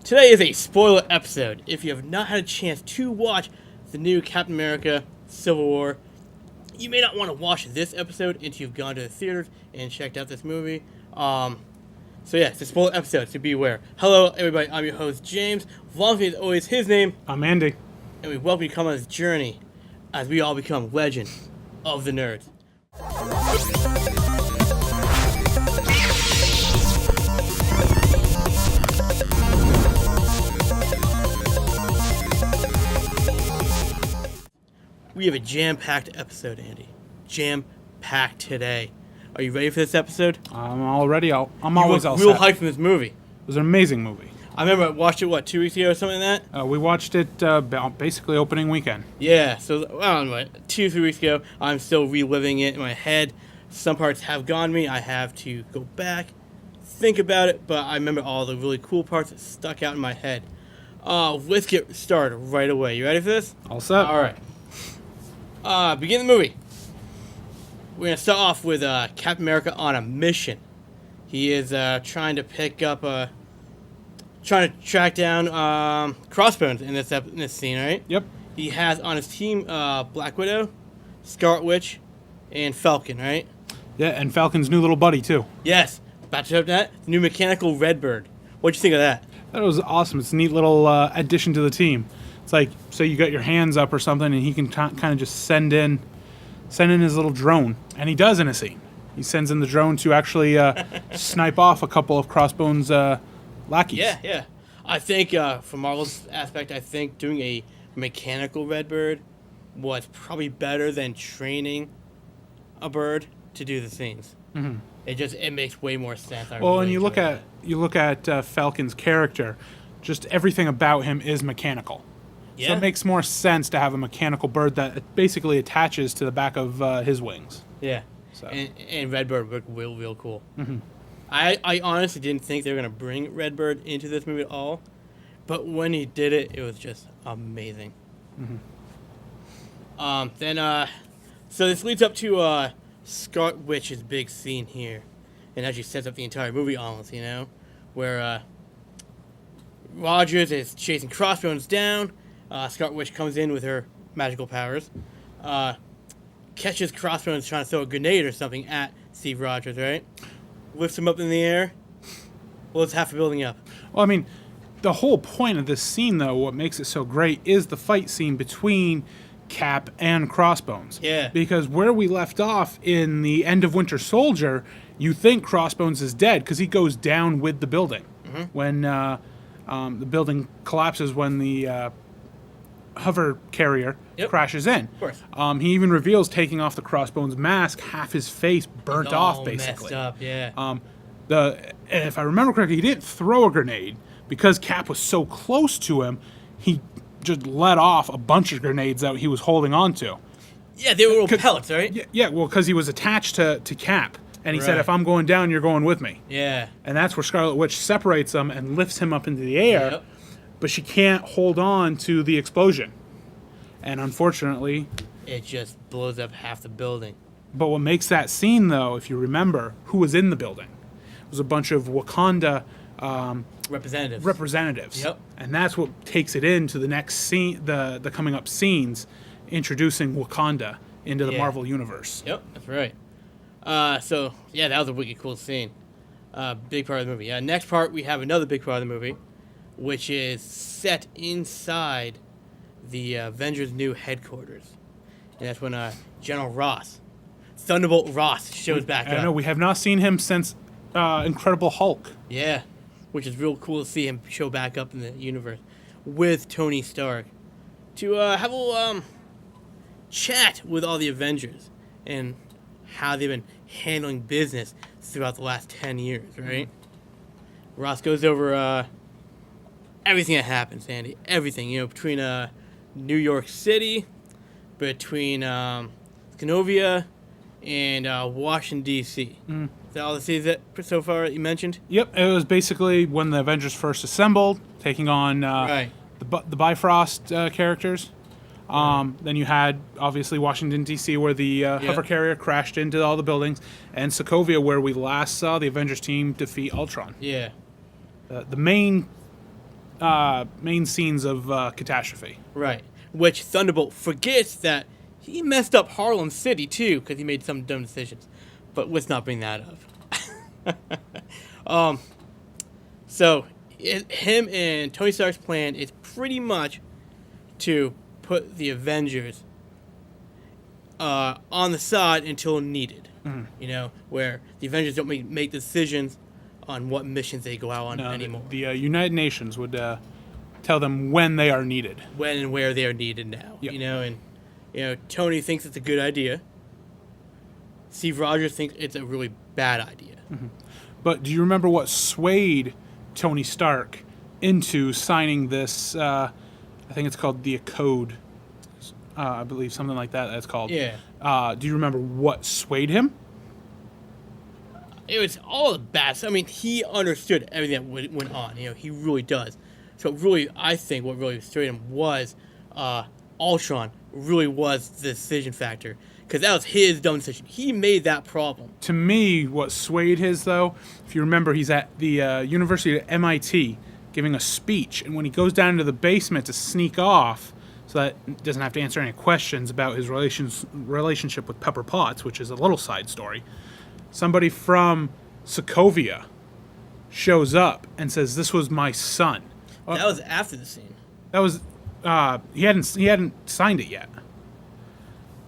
Today is a spoiler episode. If you have not had a chance to watch the new Captain America Civil War, you may not want to watch this episode until you've gone to the theaters and checked out this movie. So yeah, it's a spoiler episode, so be aware. Hello, everybody. I'm your host, James. Along with me, as always, his name. I'm Andy. And we welcome you to come on this journey as we all become legends of the nerds. We have a jam-packed episode, Andy. Jam-packed today. Are you ready for this episode? I'm all ready. I'm always all real set. hyped from this movie. It was an amazing movie. I remember I watched it, 2 weeks ago or something like that? We watched it basically opening weekend. Yeah, so, I don't know, 2-3 weeks ago. I'm still reliving it in my head. Some parts have gone me. I have to go back, think about it, but I remember all the really cool parts that stuck out in my head. Let's get started right away. You ready for this? All set. All right. Begin the movie. We're going to start off with Captain America on a mission. He is trying to track down Crossbones in this scene, right? Yep. He has on his team Black Widow, Scarlet Witch, and Falcon, right? Yeah, and Falcon's new little buddy, too. Yes. About to show up that. The new mechanical Redbird. What'd you think of that? That was awesome. It's a neat little addition to the team. It's like, say you got your hands up or something, and he can kind of just send in his little drone. And he does in a scene. He sends in the drone to actually snipe off a couple of Crossbones lackeys. Yeah. I think, from Marvel's aspect, I think doing a mechanical Redbird was probably better than training a bird to do the scenes. Mm-hmm. It makes way more sense. And you look at Falcon's character, just everything about him is mechanical. Yeah. So it makes more sense to have a mechanical bird that basically attaches to the back of his wings. Yeah. So. And Redbird looked real cool. Mm-hmm. I honestly didn't think they were going to bring Redbird into this movie at all. But when he did it, it was just amazing. Mm-hmm. So this leads up to Scarlet Witch's big scene here. And actually sets up the entire movie almost, where Rogers is chasing Crossbones down. Scarlet Witch comes in with her magical powers. Catches Crossbones trying to throw a grenade or something at Steve Rogers, right? Lifts him up in the air. Blows half the building up. Well, I mean, the whole point of this scene, though, what makes it so great, is the fight scene between Cap and Crossbones. Yeah. Because where we left off in the end of Winter Soldier, you think Crossbones is dead because he goes down with the building. Mm-hmm. When the building collapses when the hover carrier crashes in. Of course. He even reveals taking off the Crossbones mask, half his face burnt off, basically. Messed up, yeah. And if I remember correctly, he didn't throw a grenade because Cap was so close to him. He just let off a bunch of grenades that he was holding on to. Yeah, they were little pellets, right? Yeah, well, because he was attached to Cap. And he said, if I'm going down, you're going with me. Yeah. And that's where Scarlet Witch separates them and lifts him up into the air. Yep. But she can't hold on to the explosion. And unfortunately... it just blows up half the building. But what makes that scene, though, if you remember, who was in the building? It was a bunch of Wakanda... representatives. Yep. And that's what takes it into the next scene, the coming up scenes, introducing Wakanda into the Marvel Universe. Yep, that's right. So, yeah, that was a wicked cool scene. Big part of the movie. Next part, we have another big part of the movie, which is set inside the Avengers' new headquarters. And that's when General Ross, Thunderbolt Ross, shows back up. I know, we have not seen him since Incredible Hulk. Yeah, which is real cool to see him show back up in the universe with Tony Stark to have a little chat with all the Avengers and how they've been handling business throughout the last 10 years, right? Mm-hmm. Ross goes over everything that happens, Andy. Everything, between New York City, between Scanovia, and Washington, D.C. Mm. Is that all the cities that so far you mentioned? Yep, it was basically when the Avengers first assembled, taking on the Bifrost characters. Then you had, obviously, Washington, D.C., where the hover carrier crashed into all the buildings, and Sokovia, where we last saw the Avengers team defeat Ultron. Yeah. The main main scenes of Catastrophe. Right. Which Thunderbolt forgets that he messed up Harlem City, too, because he made some dumb decisions. But let's not bring that up. So, him and Tony Stark's plan is pretty much to put the Avengers on the side until needed. You know, where the Avengers don't make decisions on what missions they go out on anymore. The United Nations would tell them when they are needed. When and where they are needed now. Yep. You know, and Tony thinks it's a good idea. Steve Rogers thinks it's a really bad idea. But do you remember what swayed Tony Stark into signing this? I think it's called the Code. I believe something like that. That's called. Yeah. Do you remember what swayed him? It was all the best. I mean, he understood everything that went on. You know, he really does. So really, I think what really swayed him was Ultron really was the decision factor. Because that was his dumb decision. He made that problem. To me, what swayed his, though, if you remember, he's at the University of MIT giving a speech. And when he goes down into the basement to sneak off so that he doesn't have to answer any questions about his relationship with Pepper Potts, which is a little side story, somebody from Sokovia shows up and says, "This was my son." That was after the scene. That was he hadn't signed it yet.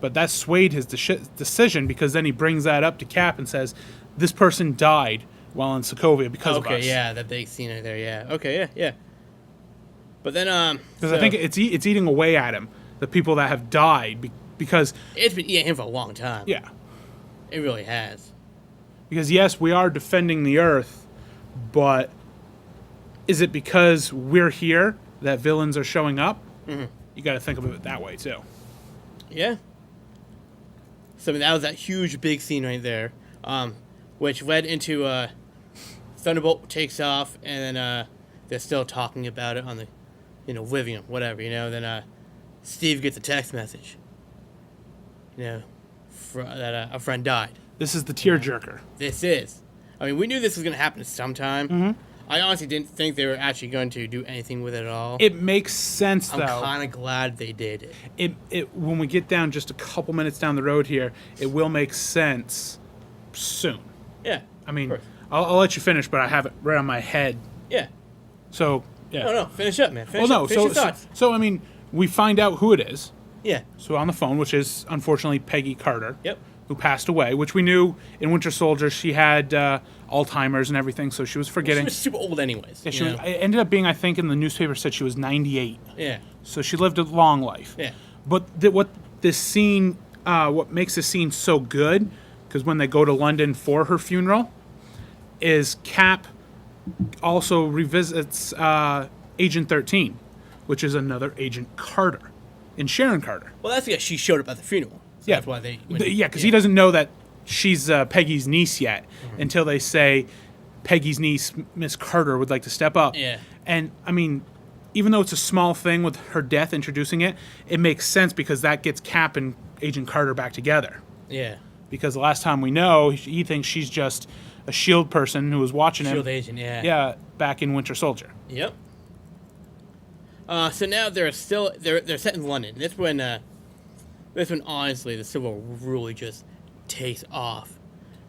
But that swayed his decision because then he brings that up to Cap and says, "This person died while in Sokovia because of us." Okay, yeah, that big scene right there, yeah. Okay, yeah. But then, because I think it's eating away at him, the people that have died, because it's been eating him for a long time. Yeah, it really has. Because yes, we are defending the Earth, but is it because we're here that villains are showing up? Mm-hmm. You got to think of it that way too. Yeah. So I mean, that was that huge big scene right there, which led into Thunderbolt takes off, and then they're still talking about it on the, Livium, whatever, Then Steve gets a text message, that a friend died. This is the tearjerker. This is. I mean, we knew this was going to happen sometime. Mm-hmm. I honestly didn't think they were actually going to do anything with it at all. It makes sense, though. I'm kind of glad they did it. It when we get down just a couple minutes down the road here, it will make sense soon. Yeah. I mean, I'll let you finish, but I have it right on my head. Yeah. So, yeah. No, finish up, man. Finish your thoughts. So, I mean, we find out who it is. Yeah. So, on the phone, which is, unfortunately, Peggy Carter. Yep. Who passed away, which we knew in Winter Soldier she had Alzheimer's and everything, so she was forgetting. She was super old anyways. Yeah, it ended up being, I think, in the newspaper said she was 98. Yeah. So she lived a long life. Yeah. But what makes this scene so good, because when they go to London for her funeral, is Cap also revisits Agent 13, which is another Agent Carter, and Sharon Carter. Well, that's because she showed up at the funeral. So that's why they... because he doesn't know that she's Peggy's niece yet until they say Peggy's niece, Miss Carter, would like to step up. Yeah. And, I mean, even though it's a small thing with her death introducing it, it makes sense because that gets Cap and Agent Carter back together. Yeah. Because the last time we know, he thinks she's just a S.H.I.E.L.D. person who was watching him. S.H.I.E.L.D. agent, yeah. Yeah, back in Winter Soldier. Yep. So now they're set in London. That's when honestly the Civil War really just takes off,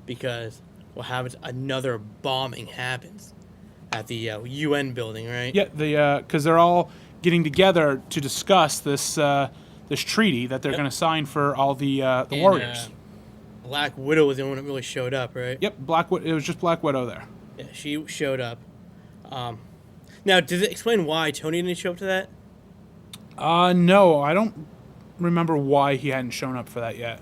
because what happens? Another bombing happens at the UN building, right? Yeah, because they're all getting together to discuss this treaty that they're going to sign for all the warriors. Black Widow was the one that really showed up, right? Yep, it was just Black Widow there. Yeah, she showed up. Now, does it explain why Tony didn't show up to that? No, I don't remember why he hadn't shown up for that yet.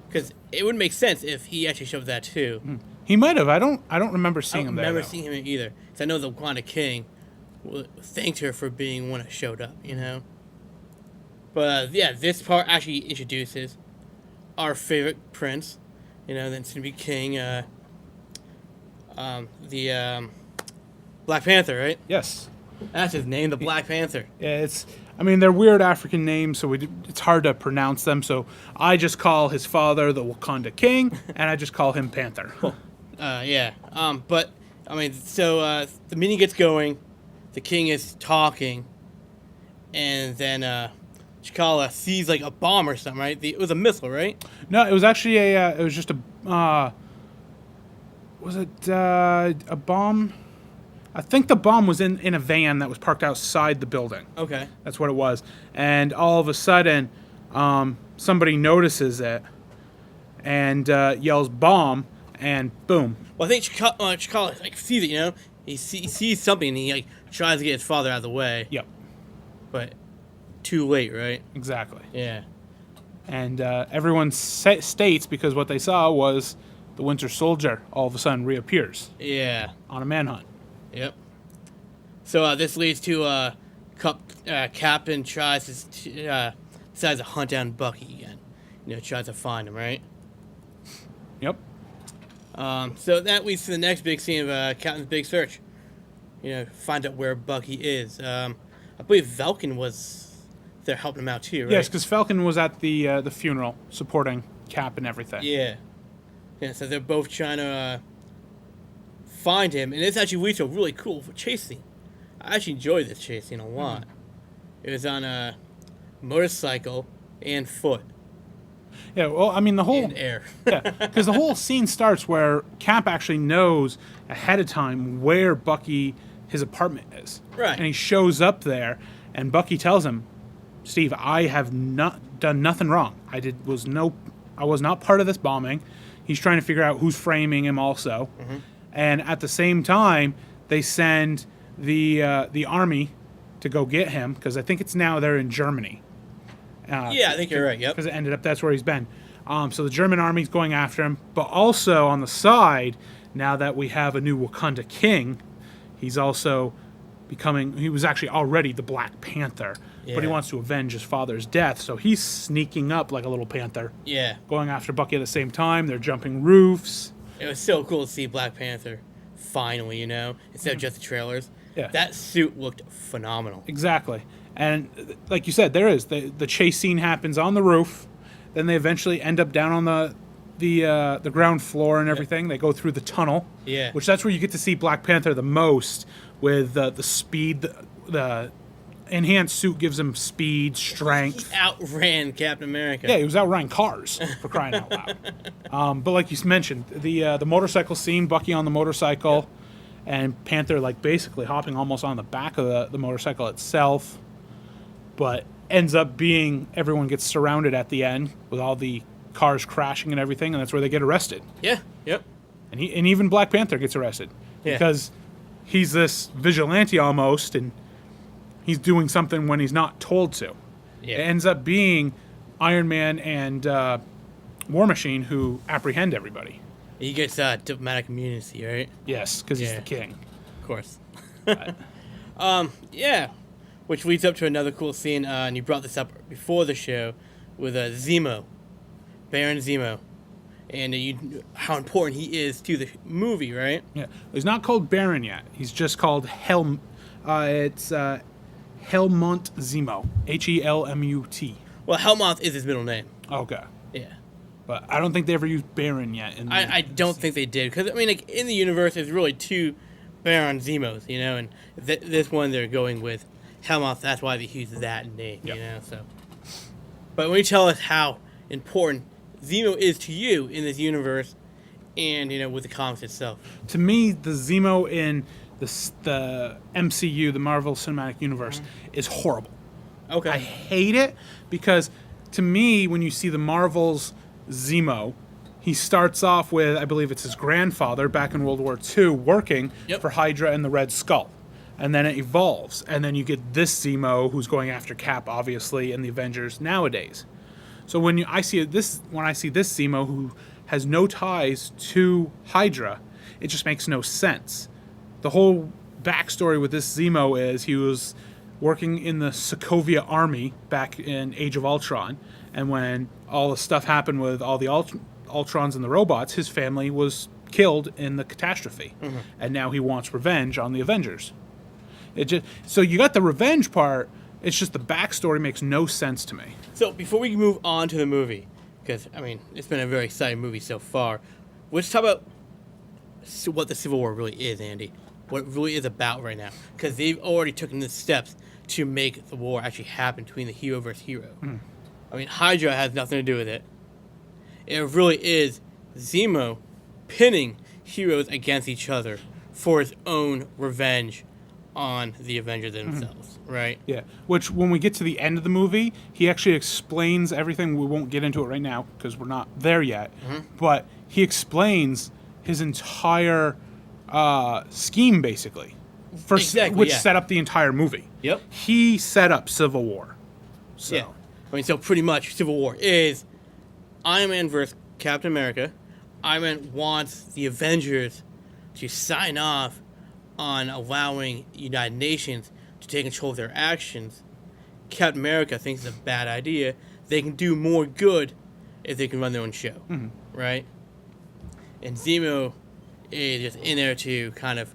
Because it would make sense if he actually showed up that too. He might have. I don't remember seeing him there. I don't remember seeing him either. Because I know the Wanda King thanked her for being one that showed up, But this part actually introduces our favorite prince, then to be king, the Black Panther, right? Yes. That's his name, the Black Panther. Yeah, they're weird African names, so it's hard to pronounce them. So I just call his father the Wakanda King, and I just call him Panther. Yeah. But, so the meeting gets going. the king is talking, and then T'Challa sees like a bomb or something, right? It was a missile, right? No, it was actually it was just a. Was it a bomb? I think the bomb was in a van that was parked outside the building. Okay. That's what it was. And all of a sudden, somebody notices it and yells bomb, and boom. Well, I think T'Challa like sees it, you know? He sees something, and he like tries to get his father out of the way. Yep. But too late, right? Exactly. Yeah. And everyone states, because what they saw was the Winter Soldier all of a sudden reappears. Yeah. On a manhunt. Yep. So this leads to Captain decides to hunt down Bucky again. You know, tries to find him, right? Yep. So that leads to the next big scene of Captain's big search. You know, find out where Bucky is. I believe Falcon was there helping him out too, right? Yes, because Falcon was at the funeral supporting Cap and everything. Yeah. Yeah, so they're both trying to find him, and this actually leads to a really cool chase scene. I actually enjoyed this chase scene a lot. It was on a motorcycle and foot. Yeah, well, I mean, the whole... And air. Yeah, because the whole scene starts where Cap actually knows ahead of time where Bucky, his apartment is. Right. And he shows up there, and Bucky tells him, Steve, I have not done nothing wrong. I was not part of this bombing. He's trying to figure out who's framing him also. Mm-hmm. And at the same time, they send the army to go get him, because I think it's now they're in Germany. Yeah, I think you're right, yep. Because it ended up that's where he's been. So the German army's going after him. But also on the side, now that we have a new Wakanda king, he's also he was actually already the Black Panther. Yeah. But he wants to avenge his father's death. So he's sneaking up like a little panther. Yeah. Going after Bucky at the same time. They're jumping roofs. It was so cool to see Black Panther finally, you know, instead of just the trailers. Yeah. That suit looked phenomenal. Exactly. And like you said, there is. The chase scene happens on the roof. Then they eventually end up down on the ground floor and everything. They go through the tunnel. Yeah. Which that's where you get to see Black Panther the most, with the speed. The enhanced suit gives him speed, strength. He outran Captain America. Yeah, he was outrunning cars, for crying out loud. But like you mentioned, the motorcycle scene, Bucky on the motorcycle, and Panther like basically hopping almost on the back of the motorcycle itself. But ends up being everyone gets surrounded at the end with all the cars crashing and everything, and that's where they get arrested. Yeah, yep. And even Black Panther gets arrested because he's this vigilante almost, and he's doing something when he's not told to. Yeah. It ends up being Iron Man and War Machine who apprehend everybody. He gets diplomatic immunity, right? Yes, because he's the king. Of course. Yeah. Which leads up to another cool scene, and you brought this up before the show, with Zemo, Baron Zemo, and how important he is to the movie, right? Yeah, he's not called Baron yet. He's just called Helmut. It's Helmut Zemo, Helmut. Well, Helmut is his middle name. Okay. Yeah. But I don't think they ever used Baron yet. I don't think they did, because I mean, like in the universe, there's really two Baron Zemos, you know, and this one they're going with Helmut. That's why they use that name, you know. So, but when you tell us how important Zemo is to you in this universe, and you know, with the comics itself, to me, the Zemo in the MCU, the Marvel Cinematic Universe, is horrible. Okay. I hate it because, to me, when you see the Marvel's Zemo, he starts off with, I believe it's his grandfather back in World War II, working for Hydra and the Red Skull. And then it evolves. And then you get this Zemo who's going after Cap, obviously, and the Avengers nowadays. So when I see this Zemo who has no ties to Hydra, it just makes no sense. The whole backstory with this Zemo is he was working in the Sokovia army back in Age of Ultron. And when all the stuff happened with all the Ultrons and the robots, his family was killed in the catastrophe. Mm-hmm. And now he wants revenge on the Avengers. So you got the revenge part, it's just the backstory makes no sense to me. So before we move on to the movie, because, I mean, it's been a very exciting movie so far, let's talk about what the Civil War really is, Andy. what it really is about right now, because they've already taken the steps to make the war actually happen between the hero versus hero. I mean, Hydra has nothing to do with it. It really is Zemo pinning heroes against each other for his own revenge on the Avengers themselves, right? Yeah, which when we get to the end of the movie, he actually explains everything. We won't get into it right now because we're not there yet. But he explains his entire scheme, basically, which set up the entire movie. Yep. He set up Civil War. So. Yeah. I mean, so pretty much Civil War is Iron Man versus Captain America. Iron Man wants the Avengers to sign off on allowing United Nations to take control of their actions. Captain America thinks it's a bad idea. They can do more good if they can run their own show, right? And Zemo is just in there to kind of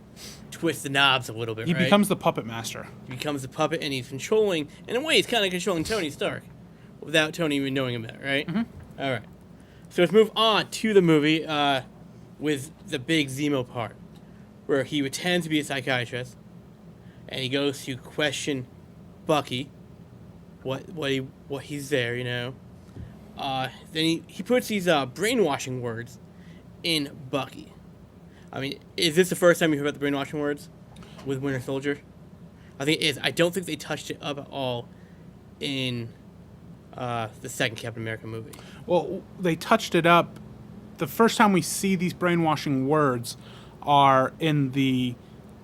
twist the knobs a little bit, He right? becomes the puppet master. He becomes the puppet, and he's controlling, in a way, he's kind of controlling Tony Stark without Tony even knowing about it, right? All right. So let's move on to the movie with the big Zemo part, where he pretends to be a psychiatrist, and he goes to question Bucky, what he's there, you know. Then he puts these brainwashing words in Bucky. I mean, is this the first time you heard about the brainwashing words with Winter Soldier? I think it is. I don't think they touched it up at all in the second Captain America movie. Well, they touched it up. The first time we see these brainwashing words are in the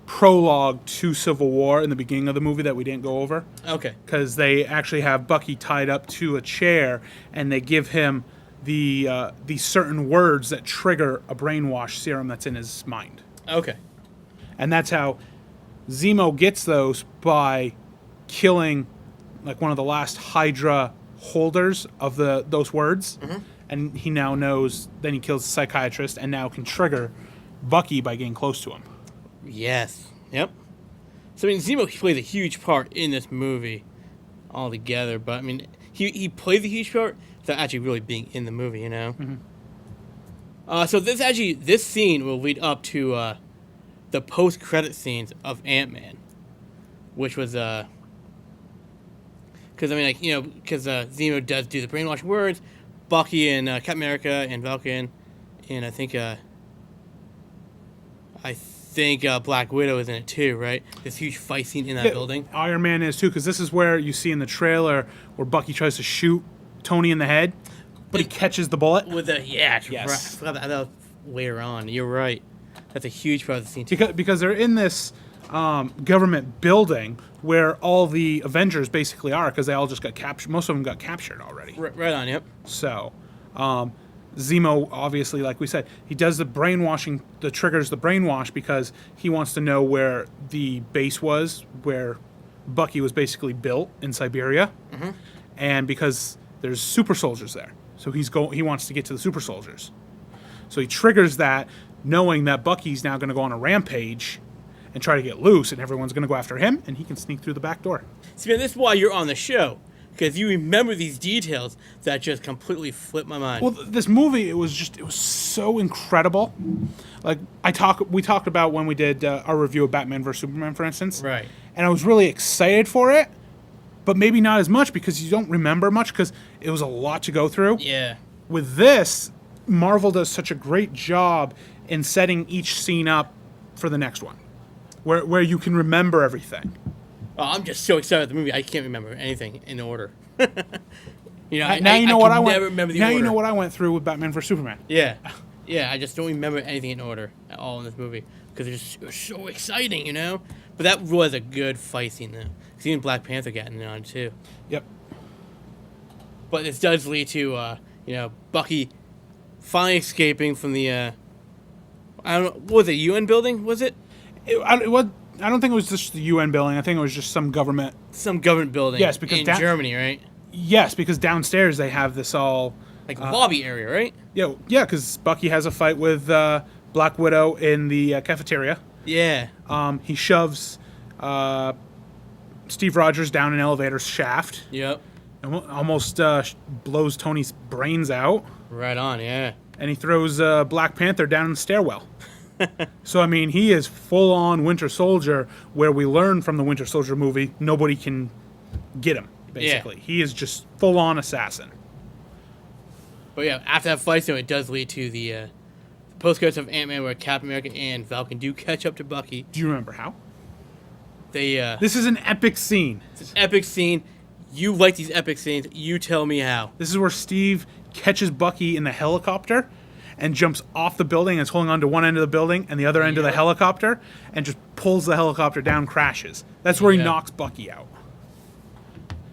prologue to Civil War in the beginning of the movie that we didn't go over. Okay. Because they actually have Bucky tied up to a chair, and they give him the certain words that trigger a brainwash serum that's in his mind. Okay. And that's how Zemo gets those, by killing like one of the last Hydra holders of those words. And he now knows, then he kills the psychiatrist and now can trigger Bucky by getting close to him. Yes. Yep. So, I mean, Zemo plays a huge part in this movie altogether, but, I mean, he plays a huge part without actually really being in the movie, you know? So this scene will lead up to the post-credit scenes of Ant-Man, which was, because, I mean, like, you know, because Zemo does do the brainwashing words, Bucky and Captain America and Falcon, and I think Black Widow is in it too, right? This huge fight scene in that building. Iron Man is too, because this is where you see in the trailer where Bucky tries to shoot Tony in the head, but he catches the bullet. With the yes. Right. I forgot that was later on. You're right. That's a huge part of the scene too. Because they're in this government building where all the Avengers basically are, because they all just got captured. Most of them got captured already. Right on. Yep. So. Zemo, obviously, like we said, he does the brainwashing, triggers the brainwash because he wants to know where the base was, where Bucky was basically built in Siberia, and because there's super soldiers there. So he wants to get to the super soldiers. So he triggers that, knowing that Bucky's now going to go on a rampage and try to get loose, and everyone's going to go after him, and he can sneak through the back door. See, man, this is why you're on the show. Because you remember these details that just completely flipped my mind. Well, this movie, it was so incredible. Like, we talked about when we did our review of Batman vs. Superman, for instance. Right. And I was really excited for it, but maybe not as much because you don't remember much because it was a lot to go through. Yeah. With this, Marvel does such a great job in setting each scene up for the next one, where you can remember everything. Oh, I'm just so excited about the movie. I can't remember anything in order. You know, you know what I went through with Batman vs Superman. Yeah, I just don't remember anything in order at all in this movie because it was so exciting, you know. But that was a good fight scene, though. Because even Black Panther got in on it too. Yep. But this does lead to Bucky finally escaping from the I don't know, what was it, UN building? Was it? I don't think it was just the UN building. I think it was just some government building. Yes, because in Germany, right? Yes, because downstairs they have this all like lobby area, right? Yeah, because Bucky has a fight with Black Widow in the cafeteria. Yeah. He shoves Steve Rogers down an elevator shaft. Yep. And almost blows Tony's brains out. Right on, yeah. And he throws Black Panther down in the stairwell. So, I mean, he is full-on Winter Soldier, where we learn from the Winter Soldier movie, nobody can get him, basically. Yeah. He is just full-on assassin. But yeah, after that fight, so it does lead to the postcards of Ant-Man where Captain America and Falcon do catch up to Bucky. Do you remember how? They This is an epic scene. It's an epic scene. You like these epic scenes. You tell me how. This is where Steve catches Bucky in the helicopter and jumps off the building and is holding on to one end of the building and the other end of the helicopter and just pulls the helicopter down, crashes. That's where he knocks Bucky out.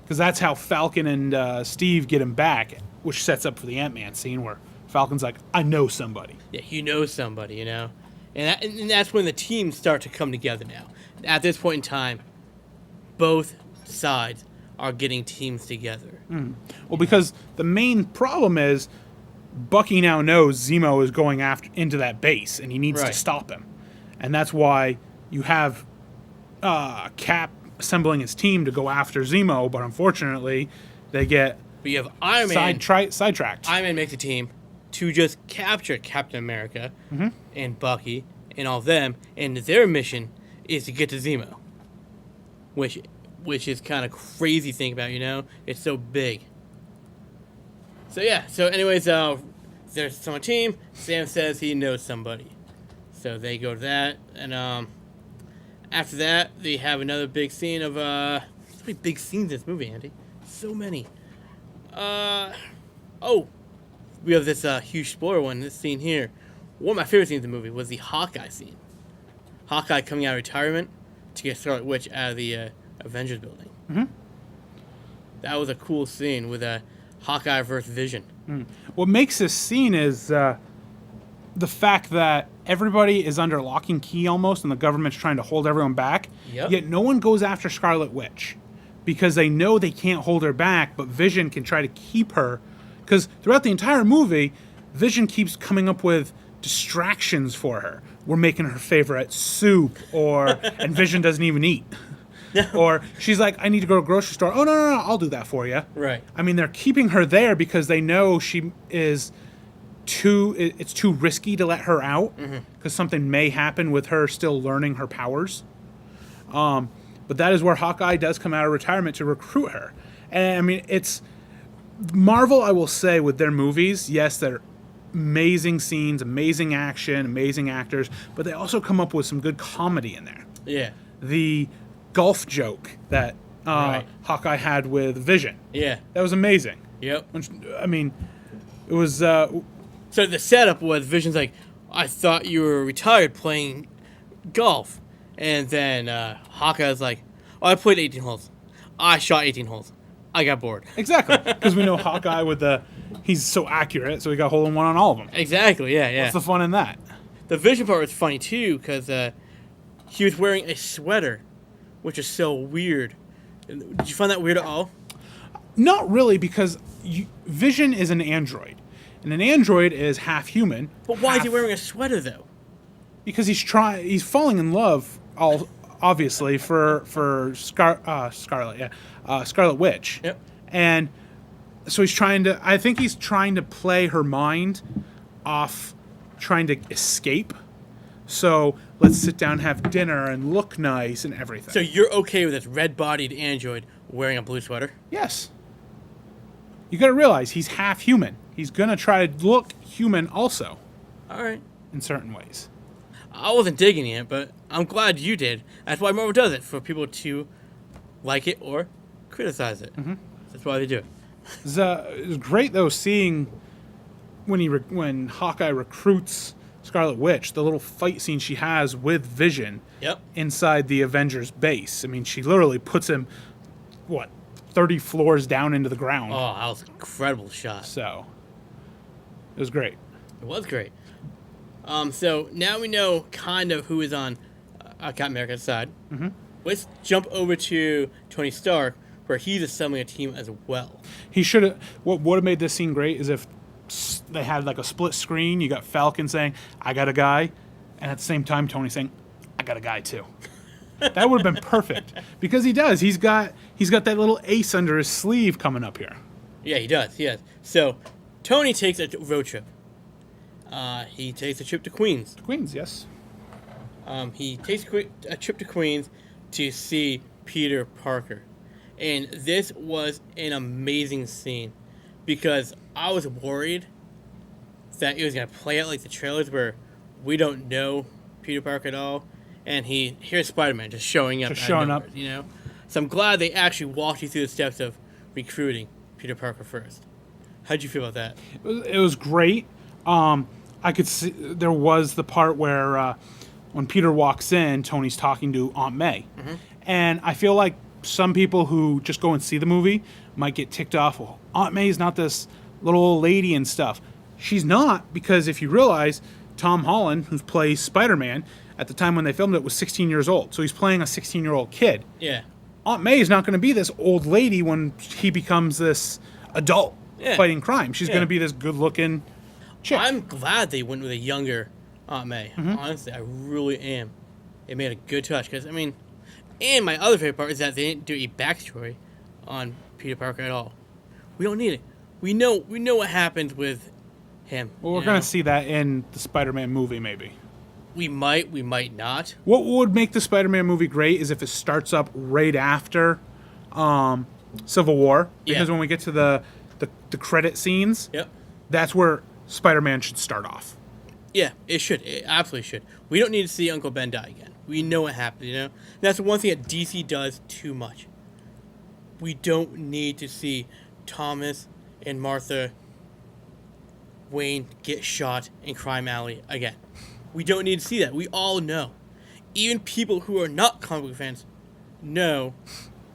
Because that's how Falcon and Steve get him back, which sets up for the Ant-Man scene where Falcon's like, I know somebody. Yeah, you know somebody, you know? And that's when the teams start to come together now. At this point in time, both sides are getting teams together. Well, because the main problem is Bucky now knows Zemo is going into that base, and he needs to stop him. And that's why you have Cap assembling his team to go after Zemo, but unfortunately, they get But you have Iron Man. sidetracked. Iron Man makes a team to just capture Captain America and Bucky and all of them, and their mission is to get to Zemo. Which is kind of crazy to think about, you know? It's so big. So yeah, so anyways, there's some team. Sam says he knows somebody. So they go to that, and after that, they have another big scene of, so many big scenes in this movie, Andy. So many. We have this huge spoiler one, this scene here. One of my favorite scenes in the movie was the Hawkeye scene. Hawkeye coming out of retirement to get Scarlet Witch out of the Avengers building. That was a cool scene with Hawkeye versus Vision. What makes this scene is the fact that everybody is under lock and key almost, and the government's trying to hold everyone back. Yep. Yet no one goes after Scarlet Witch because they know they can't hold her back, but Vision can try to keep her. Because throughout the entire movie, Vision keeps coming up with distractions for her. We're making her favorite soup, and Vision doesn't even eat. Or she's like, I need to go to a grocery store. Oh, no, I'll do that for you. Right. I mean, they're keeping her there because they know it's too risky to let her out because something may happen with her still learning her powers. But that is where Hawkeye does come out of retirement to recruit her. And I mean, it's Marvel, I will say, with their movies, yes, they're amazing scenes, amazing action, amazing actors, but they also come up with some good comedy in there. Yeah. The golf joke that Hawkeye had with Vision. Yeah. That was amazing. Yep. I mean, it was... So the setup was Vision's like, I thought you were retired playing golf. And then Hawkeye's like, oh, I played 18 holes. I shot 18 holes. I got bored. Exactly. Because we know Hawkeye he's so accurate, so he got hole in one on all of them. Exactly, yeah. What's the fun in that? The Vision part was funny, too, because he was wearing a sweater, which is so weird. Did you find that weird at all? Not really, because Vision is an android. And an android is half human. But why is he wearing a sweater, though? Because he's falling in love, obviously, for Scarlet Witch. Yep. And so I think he's trying to play her mind off trying to escape. So let's sit down, have dinner, and look nice and everything. So you're okay with this red-bodied android wearing a blue sweater? Yes. You got to realize he's half human. He's going to try to look human also. All right. In certain ways. I wasn't digging it, but I'm glad you did. That's why Marvel does it, for people to like it or criticize it. That's why they do it. It was great, though, seeing when Hawkeye recruits Scarlet Witch, the little fight scene she has with Vision inside the Avengers base. I mean, she literally puts him, 30 floors down into the ground. Oh, that was an incredible shot. So, it was great. It was great. So now we know kind of who is on Captain America's side. Let's jump over to Tony Stark, where he's assembling a team as well. He should have. What would have made this scene great is if they had like a split screen. You got Falcon saying, "I got a guy," and at the same time Tony saying, "I got a guy too." That would have been perfect because he does. He's got that little ace under his sleeve coming up here. Yeah, he does. So Tony takes a road trip. He takes a trip to Queens. Queens, yes. He takes a trip to Queens to see Peter Parker. And this was an amazing scene because I was worried that it was going to play out like the trailers where we don't know Peter Parker at all. And here's Spider-Man just showing up. You know? So I'm glad they actually walked you through the steps of recruiting Peter Parker first. How'd you feel about that? It was great. I could see there was the part where when Peter walks in, Tony's talking to Aunt May. Mm-hmm. And I feel like some people who just go and see the movie might get ticked off. Well, Aunt May's not this little old lady and stuff. She's not, because if you realize, Tom Holland, who plays Spider-Man, at the time when they filmed it, was 16 years old. So he's playing a 16-year-old kid. Yeah. Aunt May is not going to be this old lady when he becomes this adult fighting crime. She's going to be this good-looking chick. I'm glad they went with a younger Aunt May. Mm-hmm. Honestly, I really am. It made a good touch. Because, I mean, and my other favorite part is that they didn't do a backstory on Peter Parker at all. We don't need it. We know what happens with him. Well, we're going to see that in the Spider-Man movie, maybe. We might not. What would make the Spider-Man movie great is if it starts up right after Civil War. Because when we get to the credit scenes, that's where Spider-Man should start off. Yeah, it should. It absolutely should. We don't need to see Uncle Ben die again. We know what happened, you know? And that's the one thing that DC does too much. We don't need to see Thomas and Martha Wayne get shot in Crime Alley again. We don't need to see that. We all know. Even people who are not comic book fans know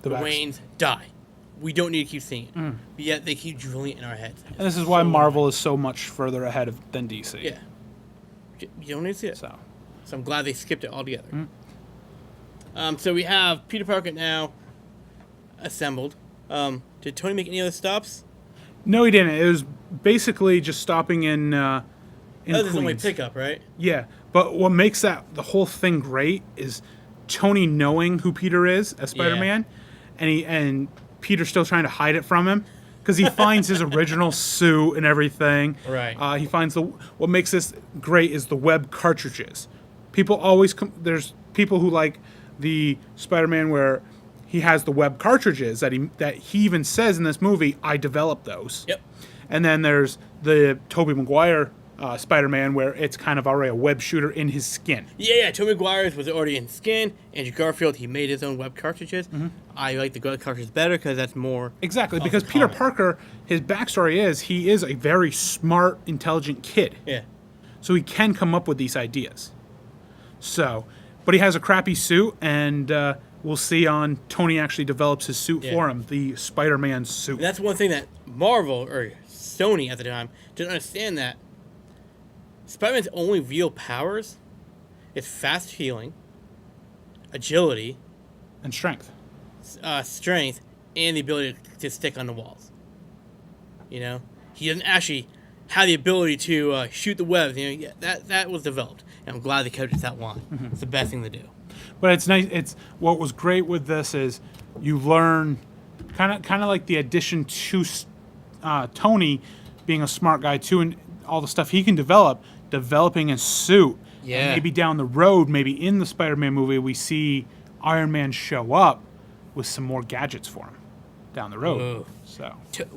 the Waynes die. We don't need to keep seeing it. But yet they keep drilling it in our heads. And this is why Marvel is so much further ahead than DC. Yeah. You don't need to see it. So I'm glad they skipped it altogether. So we have Peter Parker now assembled. Did Tony make any other stops? No, he didn't. It was basically just stopping in this is only pickup, right? Yeah, but what makes the whole thing great is Tony knowing who Peter is as Spider-Man, and Peter still trying to hide it from him because he finds his original suit and everything. Right. He finds what makes this great is the web cartridges. People always there's people who like the Spider-Man where he has the web cartridges that he even says in this movie, I developed those. Yep. And then there's the Tobey Maguire Spider-Man where it's kind of already a web shooter in his skin. Yeah. Tobey Maguire's was already in skin. Andrew Garfield, he made his own web cartridges. Mm-hmm. I like the web cartridges better because that's more... Exactly, because Peter Parker, his backstory is he is a very smart, intelligent kid. Yeah. So he can come up with these ideas. So, but he has a crappy suit, and we'll see on Tony actually develops his suit for him, the Spider-Man suit. And that's one thing that Marvel, or Sony at the time, didn't understand, that Spider-Man's only real powers is fast healing, agility, and strength. Strength, and the ability to stick on the walls. You know? He doesn't actually have the ability to shoot the webs. You know, that was developed. And I'm glad they kept it that line. Mm-hmm. It's the best thing to do. But it's nice. What was great with this is you learn kind of like the addition to Tony being a smart guy too, and all the stuff he can developing a suit. Yeah. And maybe down the road, maybe in the Spider-Man movie, we see Iron Man show up with some more gadgets for him down the road. Whoa. So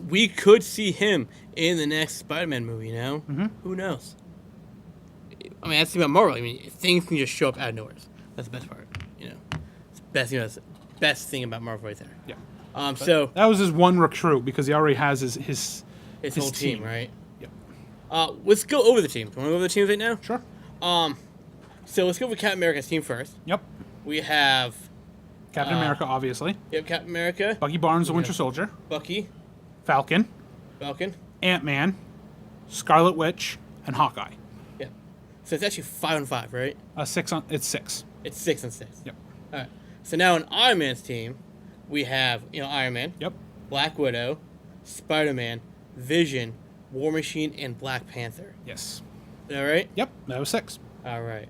we could see him in the next Spider-Man movie. You know, Who knows? I mean, that's the thing about Marvel. I mean, things can just show up out of nowhere. That's the best part. You know, it's the best. That's the best thing about Marvel right there. Yeah. So that was his one recruit because he already has his whole team, right? Yep. Let's go over the teams. Want to go over the teams right now? Sure. So let's go over Captain America's team first. Yep. We have Captain America, obviously. Yep, Captain America. Bucky Barnes, the Winter Soldier. Bucky. Falcon. Ant-Man. Scarlet Witch, and Hawkeye. Yep. So it's actually 5-5, right? It's 6. It's 6 and 6. Yep. All right. So now on Iron Man's team, we have Iron Man. Yep. Black Widow, Spider-Man, Vision, War Machine, and Black Panther. Yes. Is that right? Yep. That was 6. All right.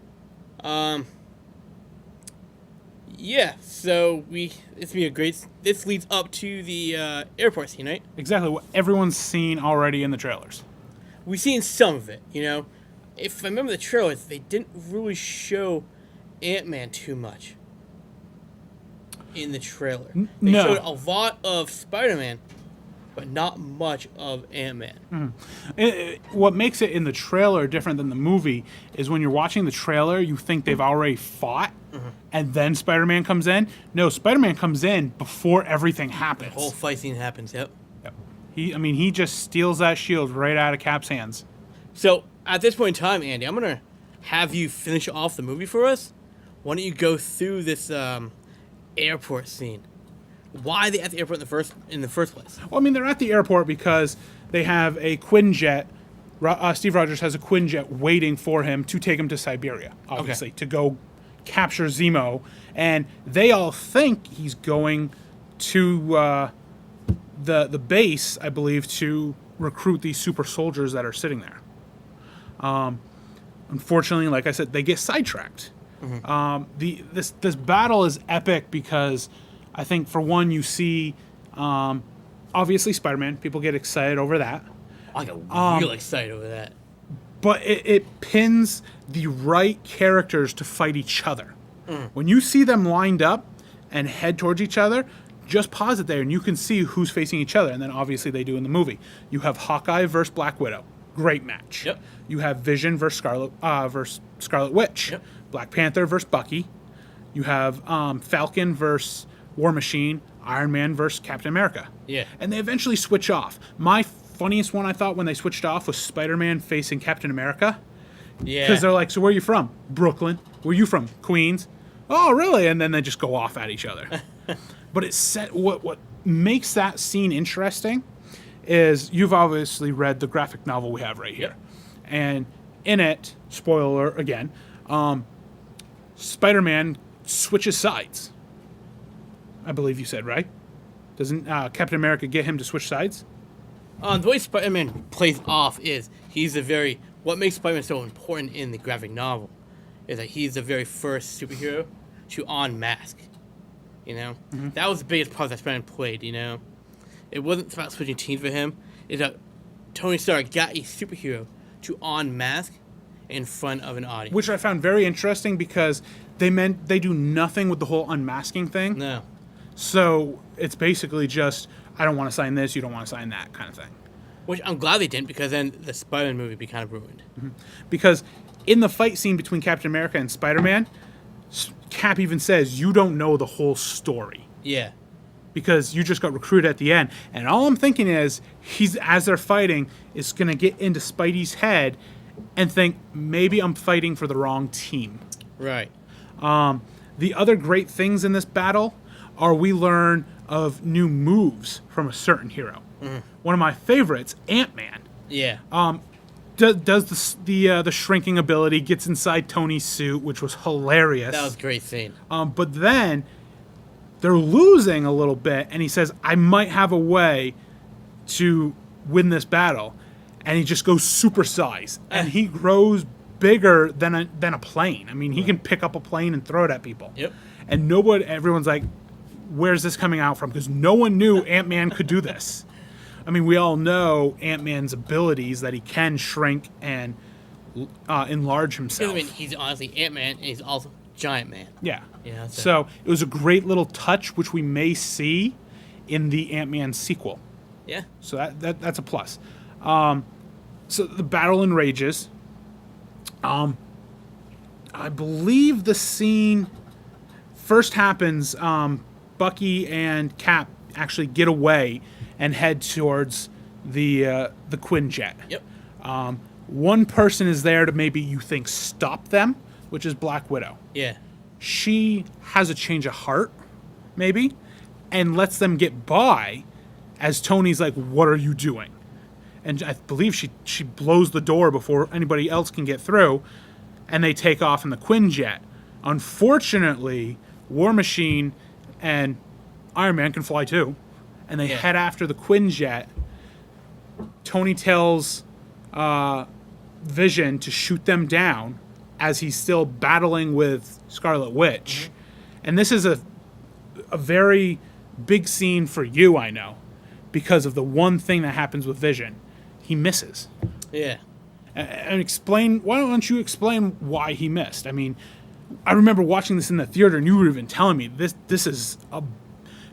Yeah. So it's been a great. This leads up to the airport scene, right? Exactly what everyone's seen already in the trailers. We've seen some of it. You know, if I remember the trailers, they didn't really show Ant-Man too much in the trailer. They No. showed a lot of Spider-Man, but not much of Ant-Man. What makes it in the trailer different than the movie is when you're watching the trailer, you think they've already fought, and then Spider-Man comes in. No, Spider-Man comes in before everything happens. The whole fight scene happens, yep. He just steals that shield right out of Cap's hands. So, at this point in time, Andy, I'm going to have you finish off the movie for us. Why don't you go through this airport scene? Why are they at the airport in the first place? Well, I mean, they're at the airport because they have a Quinjet. Steve Rogers has a Quinjet waiting for him to take him to Siberia, obviously, to go capture Zemo. And they all think he's going to the base, I believe, to recruit these super soldiers that are sitting there. Unfortunately, like I said, they get sidetracked. This battle is epic because I think, for one, you see, obviously, Spider-Man. People get excited over that. I got real excited over that. But it pins the right characters to fight each other. When you see them lined up and head towards each other, just pause it there and you can see who's facing each other. And then, obviously, they do in the movie. You have Hawkeye versus Black Widow. Great match. Yep. You have Vision versus Scarlet Witch. Yep. Black Panther versus Bucky. You have Falcon versus War Machine. Iron Man versus Captain America. Yeah. And they eventually switch off. My funniest one, I thought, when they switched off was Spider-Man facing Captain America. Yeah. Because they're like, so where are you from? Brooklyn. Where are you from? Queens. Oh, really? And then they just go off at each other. But it set what makes that scene interesting is you've obviously read the graphic novel we have right here. And in it, spoiler again, Spider-Man switches sides. I believe you said, right? Doesn't Captain America get him to switch sides? The way Spider-Man plays off is what makes Spider-Man so important in the graphic novel is that he's the very first superhero to unmask. You know? That was the biggest part that Spider-Man played, you know? It wasn't about switching teams for him. It's that Tony Stark got a superhero to unmask in front of an audience. Which I found very interesting because they do nothing with the whole unmasking thing. No. So it's basically just, I don't want to sign this, you don't want to sign that kind of thing. Which I'm glad they didn't, because then the Spider-Man movie would be kind of ruined. Because in the fight scene between Captain America and Spider-Man, Cap even says, you don't know the whole story. Yeah. Because you just got recruited at the end. And all I'm thinking is, as they're fighting, is going to get into Spidey's head and think, maybe I'm fighting for the wrong team. Right. The other great things in this battle are we learn of new moves from a certain hero. One of my favorites, Ant-Man. Yeah. Does the shrinking ability, gets inside Tony's suit, which was hilarious. That was a great scene. But then they're losing a little bit, and he says, I might have a way to win this battle. And he just goes supersize, and he grows bigger than a plane. I mean, he can pick up a plane and throw it at people. Yep. And everyone's like, where's this coming out from? Because no one knew Ant-Man could do this. I mean, we all know Ant-Man's abilities, that he can shrink and enlarge himself. I mean, he's honestly Ant-Man, and he's also Giant Man. Yeah. Yeah. So it was a great little touch, which we may see in the Ant-Man sequel. Yeah. So that's a plus. So the battle enrages. I believe the scene first happens. Bucky and Cap actually get away and head towards the Quinjet. Yep. One person is there to maybe you think stop them, which is Black Widow. Yeah. She has a change of heart, maybe, and lets them get by as Tony's like, what are you doing? And I believe she blows the door before anybody else can get through, and they take off in the Quinjet. Unfortunately, War Machine and Iron Man can fly too, and they head after the Quinjet. Tony tells Vision to shoot them down as he's still battling with Scarlet Witch. And this is a very big scene for you, I know, because of the one thing that happens with Vision. He misses. Yeah. And explain. Why don't you explain why he missed? I mean, I remember watching this in the theater, and you were even telling me this is a.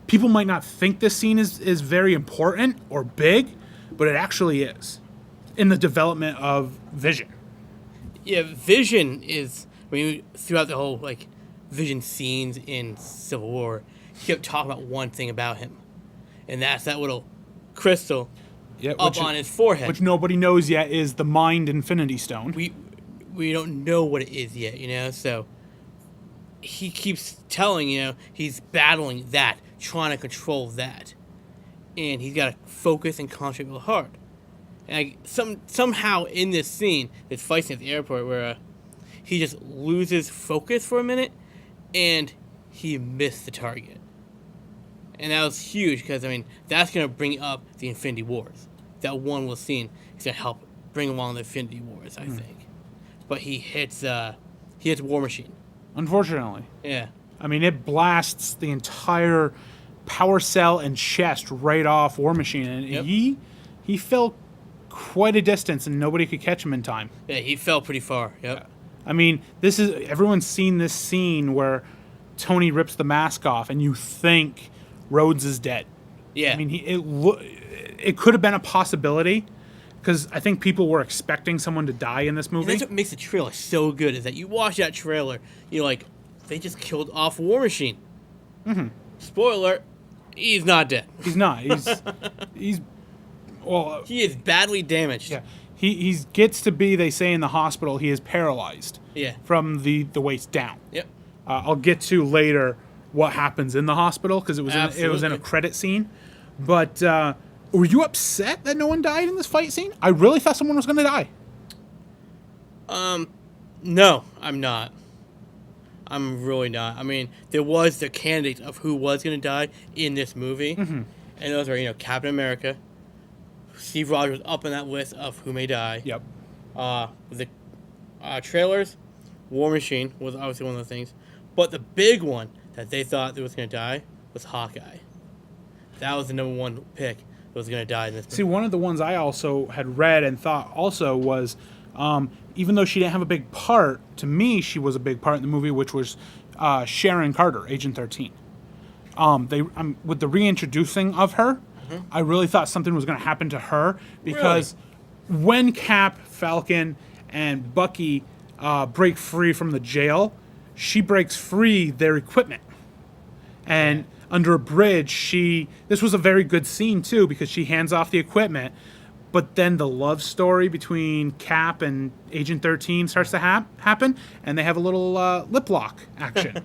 People might not think this scene is very important or big, but it actually is in the development of Vision. Yeah, Vision is. I mean, throughout the whole Vision scenes in Civil War, he kept talking about one thing about him, and that's that little crystal up on his forehead, which nobody knows yet is the Mind Infinity Stone. We don't know what it is yet, so he keeps telling he's battling that, trying to control that, and he's got to focus and concentrate real hard. And somehow in this scene, this fight scene at the airport, where he just loses focus for a minute, and he missed the target. And that was huge, because, that's going to bring up the Infinity Wars. That one we'll see is going to help bring along the Infinity Wars, I think. But he hits War Machine. Unfortunately. Yeah. It blasts the entire power cell and chest right off War Machine. And he fell quite a distance, and nobody could catch him in time. Yeah, he fell pretty far, yep. Everyone's seen this scene where Tony rips the mask off, and you think Rhodes is dead. Yeah. It could have been a possibility, because I think people were expecting someone to die in this movie. And that's what makes the trailer so good, is that you watch that trailer, you're like, they just killed off War Machine. Mm-hmm. Spoiler, he's not dead. He's not. He's well. He is badly damaged. Yeah. He gets to be, they say in the hospital, he is paralyzed. Yeah. From the waist down. Yep. I'll get to later what happens in the hospital, because it was in a credit scene. But were you upset that no one died in this fight scene? I really thought someone was going to die. No, I'm not. I'm really not. There was the candidate of who was going to die in this movie. Mm-hmm. And those are, Captain America. Steve Rogers up on that list of who may die. Yep. The trailers, War Machine was obviously one of the things. But the big one that they thought that was going to die was Hawkeye. That was the number one pick that was going to die in this movie. See, one of the ones I also had read and thought also was, even though she didn't have a big part, to me she was a big part in the movie, which was Sharon Carter, Agent 13. With the reintroducing of her, I really thought something was going to happen to her, because when Cap, Falcon, and Bucky break free from the jail, she breaks free their equipment. And under a bridge, this was a very good scene too, because she hands off the equipment, but then the love story between Cap and Agent 13 starts to happen, and they have a little lip lock action.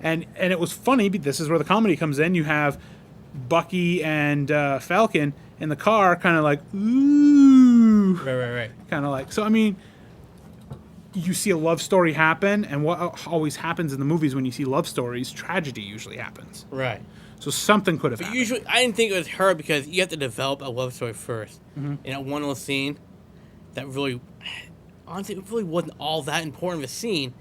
and it was funny, this is where the comedy comes in. You have Bucky and Falcon in the car, kind of like, ooh. Right. Kind of like, so you see a love story happen, and what always happens in the movies when you see love stories, tragedy usually happens. Right. So something could have happened. Usually, I didn't think it was her, because you have to develop a love story first. Mm-hmm. And that one little scene that really, honestly, it really wasn't all that important of a scene.